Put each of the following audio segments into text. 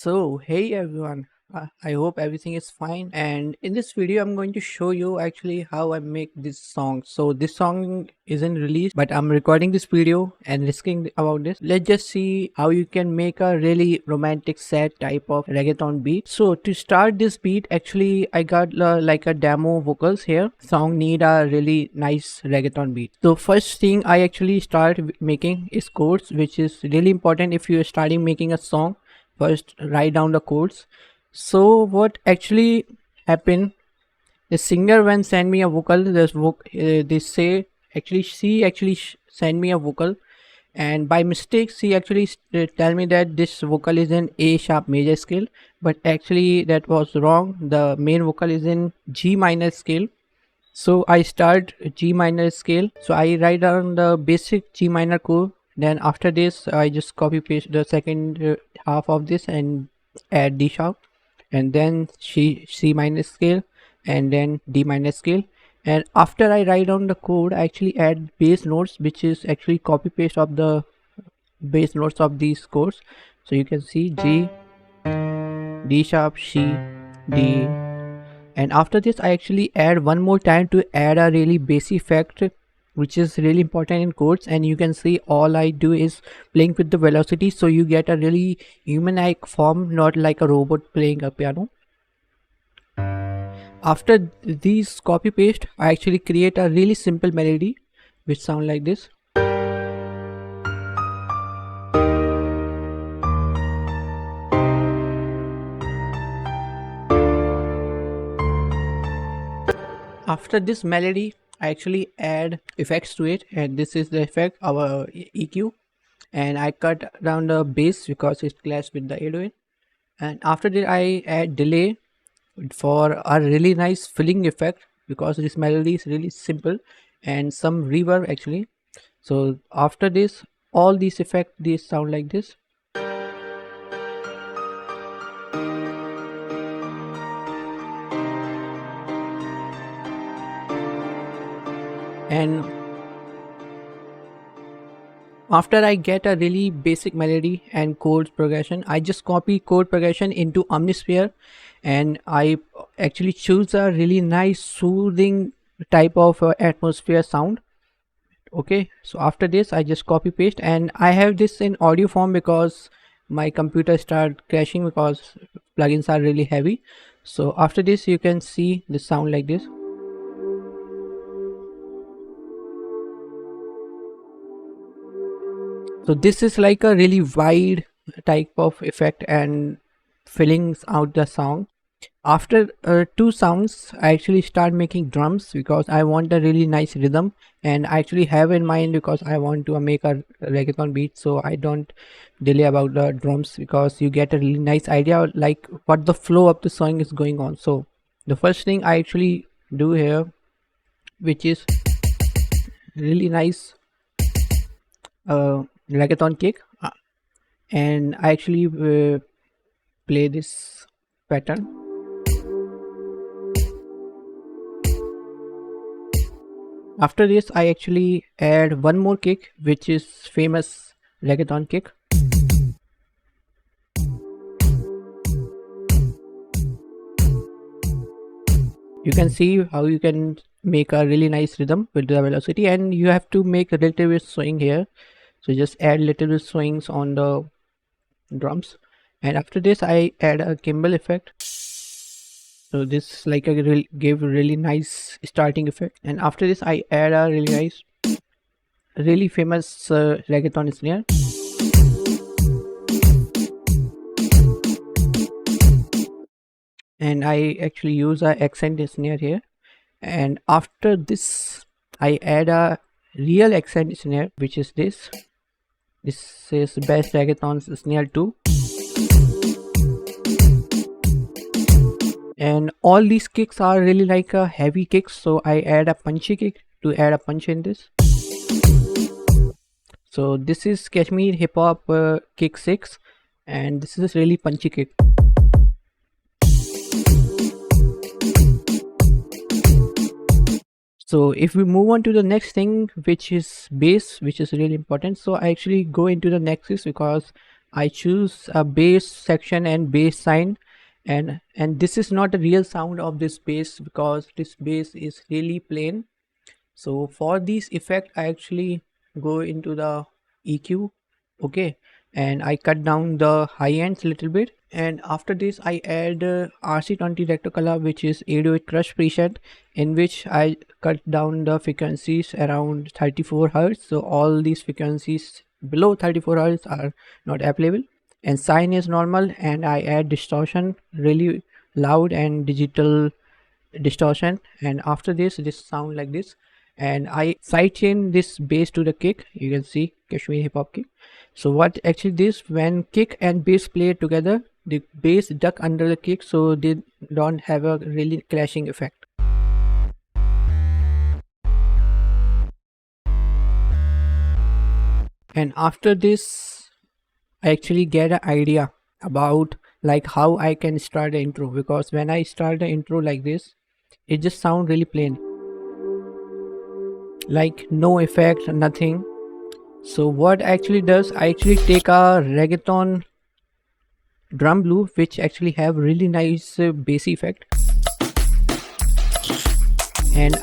So, hey everyone, I hope everything is fine. And in this video, I'm going to show you actually how I make this song. So, this song isn't released, but I'm recording this video and risking about this. Let's just see how you can make a really romantic, sad type of reggaeton beat. So, to start this beat, actually, I got like a demo vocals here. Song need a really nice reggaeton beat. So, first thing I actually start making is chords, which is really important if you're starting making a song. First write down the chords. So what actually happened, the singer when send me a vocal, they say actually she actually send me a vocal, and by mistake she actually tell me that this vocal is in A sharp major scale, but actually that was wrong. The main vocal is in G minor scale. So I start G minor scale, so I write down the basic G minor chord. Then after this I just copy paste the second half of this and add D sharp, and then C minor scale, and then D minor scale. And after I write down the code, I actually add bass notes, which is actually copy paste of the bass notes of these chords. So you can see G, D sharp, C, D. And after this I actually add one more time to add a really bass effect, which is really important in chords. And you can see all I do is playing with the velocity, so you get a really human-like form, not like a robot playing a piano. After these copy paste, I actually create a really simple melody which sound like this. After this melody I actually add effects to it, and this is the effect, our EQ. And I cut down the bass because it clashes with the 808. And after that I add delay for a really nice filling effect, because this melody is really simple, and some reverb actually. So after this, all these effects, these sound like this. And after I get a really basic melody and chord progression, I just copy chord progression into Omnisphere, and I actually choose a really nice soothing type of atmosphere sound. Okay, so after this I just copy paste, and I have this in audio form because my computer started crashing because plugins are really heavy. So after this you can see the sound like this. So this is like a really wide type of effect and fillings out the song. After two sounds I actually start making drums because I want a really nice rhythm, and I actually have in mind because I want to make a reggaeton beat, so I don't delay about the drums because you get a really nice idea like what the flow of the song is going on. So the first thing I actually do here, which is really nice reggaeton kick, and I actually play this pattern. After this I actually add one more kick, which is famous reggaeton kick. You can see how you can make a really nice rhythm with the velocity, and you have to make a little bit swing here, so just add little bit swings on the drums. And after this I add a gimbal effect, so this is like a give really nice starting effect. And after this I add a really nice, really famous reggaeton snare. And I actually use a accent snare here. And after this I add a real accent snare, which is this is best reggaeton snare 2. And all these kicks are really like a heavy kicks, so I add a punchy kick to add a punch in this. So this is Kashmir hip hop kick 6, and this is really punchy kick. So if we move on to the next thing, which is bass, which is really important, so I actually go into the Nexus because I choose a bass section and bass sign, and this is not a real sound of this bass because this bass is really plain. So for this effect I actually go into the EQ, okay, and I cut down the high ends a little bit, and after this I add RC20 Recto Color, which is 808 Crush preset, in which I cut down the frequencies around 34 Hz. So all these frequencies below 34 Hz are not available, and sine is normal, and I add distortion really loud and digital distortion, and after this sound like this, and I sidechain this bass to the kick. You can see Kashmiri hip hop kick. So what actually this, when kick and bass play together, the bass duck under the kick, so they don't have a really clashing effect. And after this I actually get an idea about like how I can start the intro, because when I start the intro like this, it just sounds really plain, like no effect, nothing. So what actually does, I actually take a reggaeton drum loop which actually have really nice bass effect, and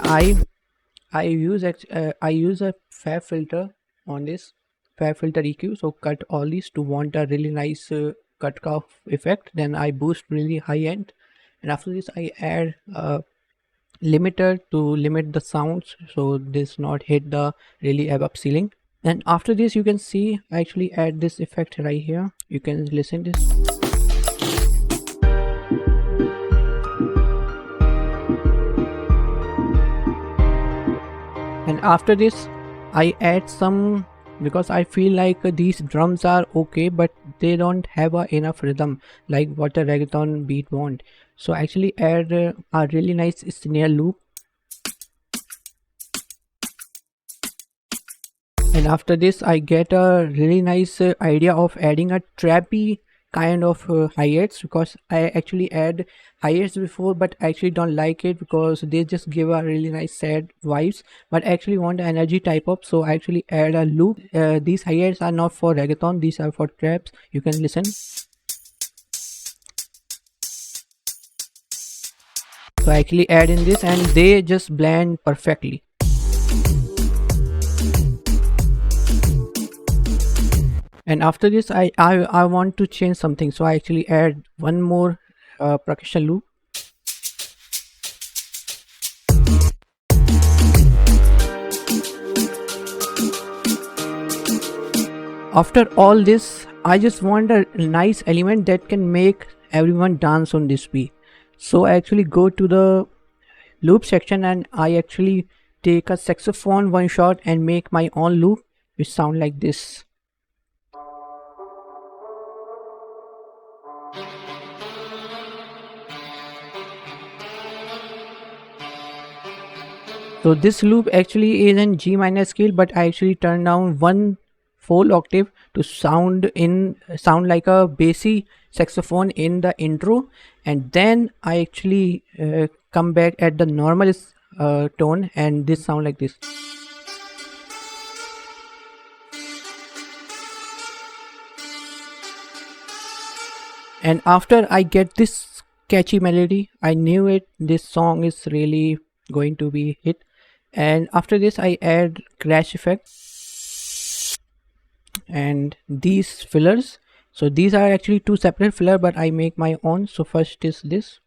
I use a FAB filter on this FAB filter EQ. So cut all these to want a really nice cut off effect. Then I boost really high end, and after this I add limiter to limit the sounds so this not hit the really above ceiling. And after this you can see I actually add this effect right here. You can listen this. And after this I add some, because I feel like these drums are okay but they don't have enough rhythm like what a reggaeton beat want. So I actually add a really nice snare loop, and after this I get a really nice idea of adding a trappy kind of hi-hats, because I actually add hi-hats before but I actually don't like it because they just give a really nice sad vibes, but I actually want energy type up. So I actually add a loop. These hi-hats are not for reggaeton, these are for traps. You can listen. So I actually add in this and they just blend perfectly. And after this I want to change something, so I actually add one more percussion loop. After all this I just want a nice element that can make everyone dance on this beat. So I actually go to the loop section and I actually take a saxophone one shot and make my own loop which sound like this. So this loop actually is in G minor scale, but I actually turned down one full octave to sound like a bassy saxophone in the intro, and then I actually come back at the normal tone and this sound like this. And after I get this catchy melody, I knew it, this song is really going to be hit. And after this I add crash effect and these fillers. So these are actually two separate filler but I make my own. So first is this.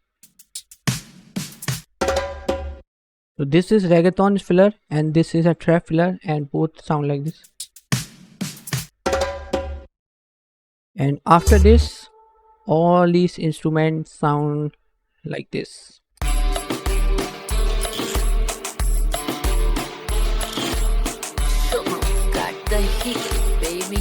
So this is reggaeton filler and this is a trap filler, and both sound like this. And after this all these instruments sound like this. Got the heat, baby.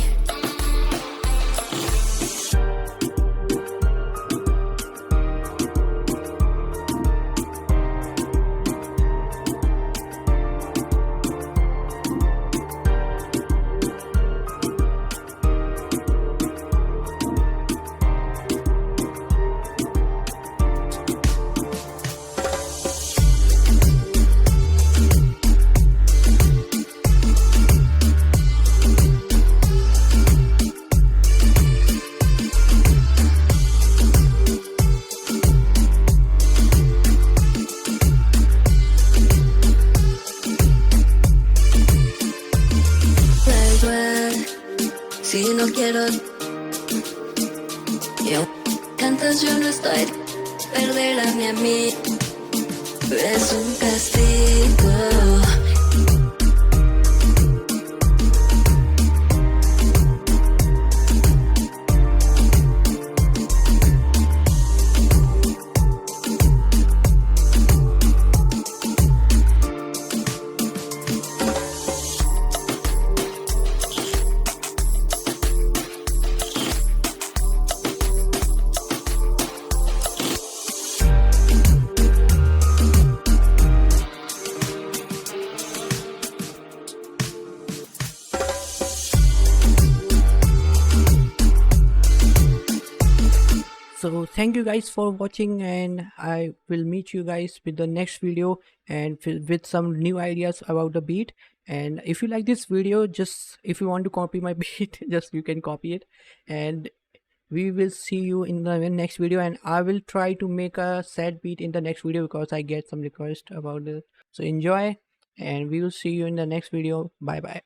cantas yo no estoy. Perder a mi amigo es un castigo. So thank you guys for watching, and I will meet you guys with the next video and with some new ideas about the beat. And if you like this video, just if you want to copy my beat, just you can copy it, and we will see you in the next video. And I will try to make a sad beat in the next video because I get some request about it. So enjoy, and we will see you in the next video. Bye bye.